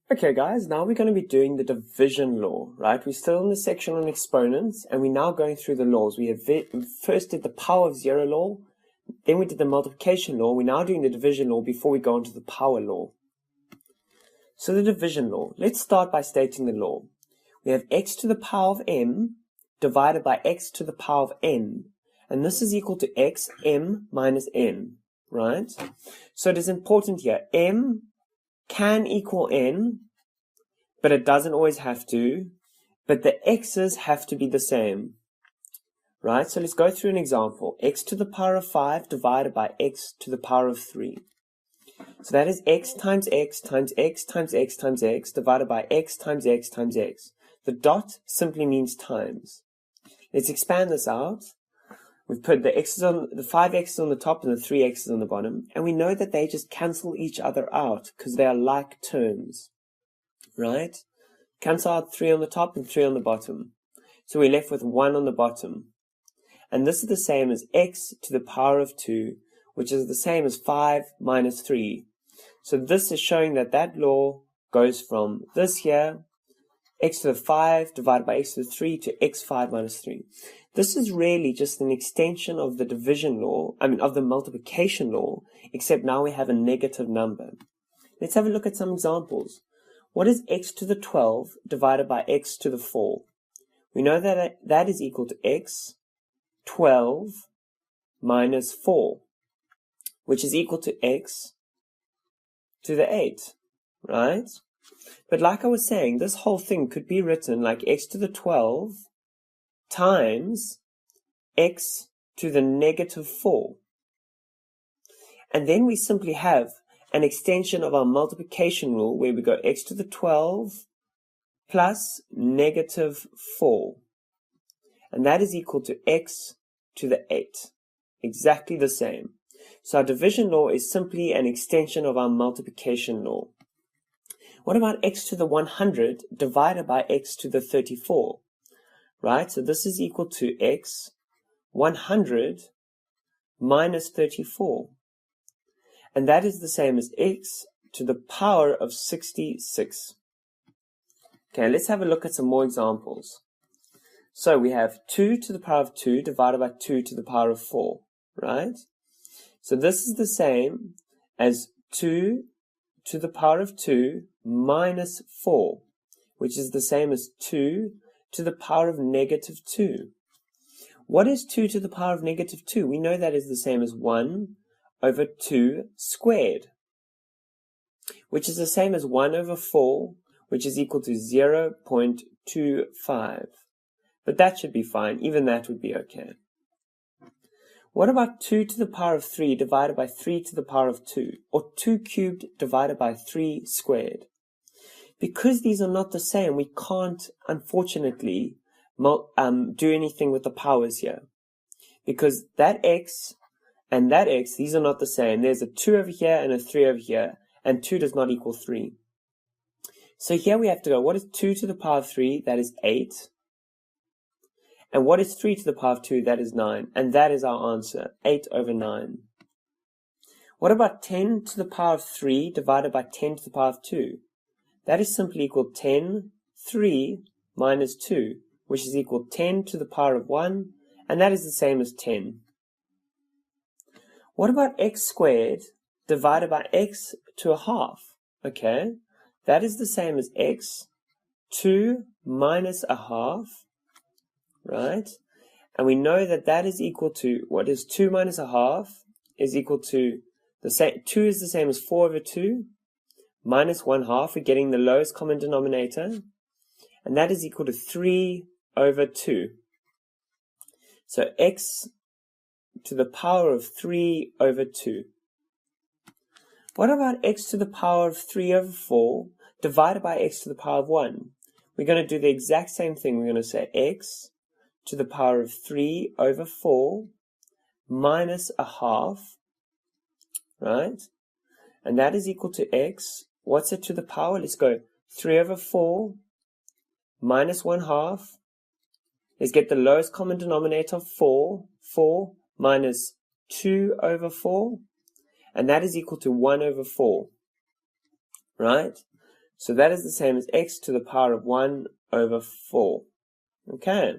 Okay guys, now we're going to be doing the division law, right? We're still in the section on exponents and we're now going through the laws. We first did the power of zero law, then we did the multiplication law. We're now doing the division law before we go into the power law. So the division law, let's start by stating the law. We have x to the power of m divided by x to the power of n, and this is equal to x m minus n, right? So it is important here, m can equal n, but it doesn't always have to, but the x's have to be the same, right? So let's go through an example. X to the power of 5 divided by x to the power of 3. So that is x times x times x times x times x divided by x times x times x. The dot simply means times. Let's expand this out. We've put the 5x's on the top and the 3x's on the bottom, and we know that they just cancel each other out because they are like terms, right? Cancel out 3 on the top and 3 on the bottom. So we're left with 1 on the bottom. And this is the same as x to the power of 2, which is the same as 5 minus 3. So this is showing that that law goes from this here, x to the 5 divided by x to the 3 to x5 minus 3. This is really just an extension of the division law, of the multiplication law, except now we have a negative number. Let's have a look at some examples. What is x to the 12 divided by x to the 4? We know that that is equal to x 12 minus 4, which is equal to x to the 8, right? But like I was saying, this whole thing could be written like x to the 12 times x to the negative 4. And then we simply have an extension of our multiplication rule where we go x to the 12 plus negative 4. And that is equal to x to the 8. Exactly the same. So our division law is simply an extension of our multiplication law. What about x to the 100 divided by x to the 34? Right, so this is equal to x 100 minus 34. And that is the same as x to the power of 66. Okay, let's have a look at some more examples. So we have 2 to the power of 2 divided by 2 to the power of 4, right? So this is the same as 2 to the power of 2 minus 4, which is the same as 2 to the power of negative 2. What is 2 to the power of negative 2? We know that is the same as 1 over 2 squared, which is the same as 1 over 4, which is equal to 0.25. But that should be fine. Even that would be okay. What about 2 to the power of 3 divided by 3 to the power of 2, or 2 cubed divided by 3 squared? Because these are not the same, we can't, unfortunately, do anything with the powers here. Because that x and that x, these are not the same. There's a 2 over here and a 3 over here, and 2 does not equal 3. So here we have to go, what is 2 to the power of 3? That is 8. And what is 3 to the power of 2? That is 9. And that is our answer, 8 over 9. What about 10 to the power of 3 divided by 10 to the power of 2? That is simply equal to 10, 3 minus 2, which is equal to 10 to the power of 1, and that is the same as 10. What about x squared divided by x to a half? Okay, that is the same as x 2 minus a half, right? And we know that that is equal to, what is 2 minus a half is equal to, 2 is the same as 4 over 2, minus 1 half, we're getting the lowest common denominator, and that is equal to 3 over 2. So x to the power of 3 over 2. What about x to the power of 3 over 4 divided by x to the power of 1? We're going to do the exact same thing. We're going to say x to the power of 3 over 4 minus a half, right? And that is equal to x. What's it to the power? Let's go 3 over 4 minus 1 half. Let's get the lowest common denominator, 4. 4 minus 2 over 4. And that is equal to 1 over 4. Right? So that is the same as x to the power of 1 over 4. Okay.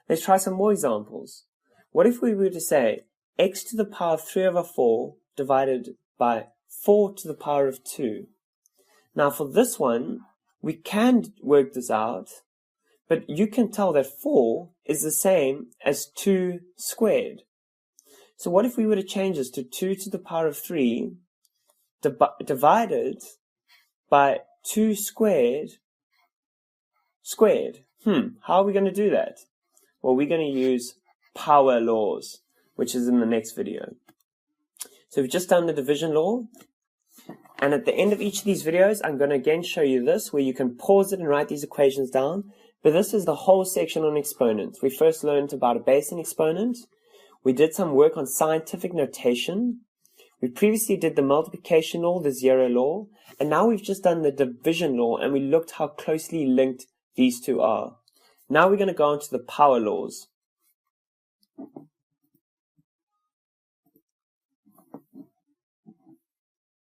Let's try some more examples. What if we were to say x to the power of 3 over 4 divided by 4 to the power of 2? Now for this one, we can work this out, but you can tell that 4 is the same as 2 squared. So what if we were to change this to 2 to the power of 3 divided by 2 squared? How are we going to do that? Well, we're going to use power laws, which is in the next video. So we've just done the division law. And at the end of each of these videos, I'm going to again show you this, where you can pause it and write these equations down. But this is the whole section on exponents. We first learned about a base and exponent. We did some work on scientific notation. We previously did the multiplication law, the zero law. And now we've just done the division law, and we looked how closely linked these two are. Now we're going to go on to the power laws.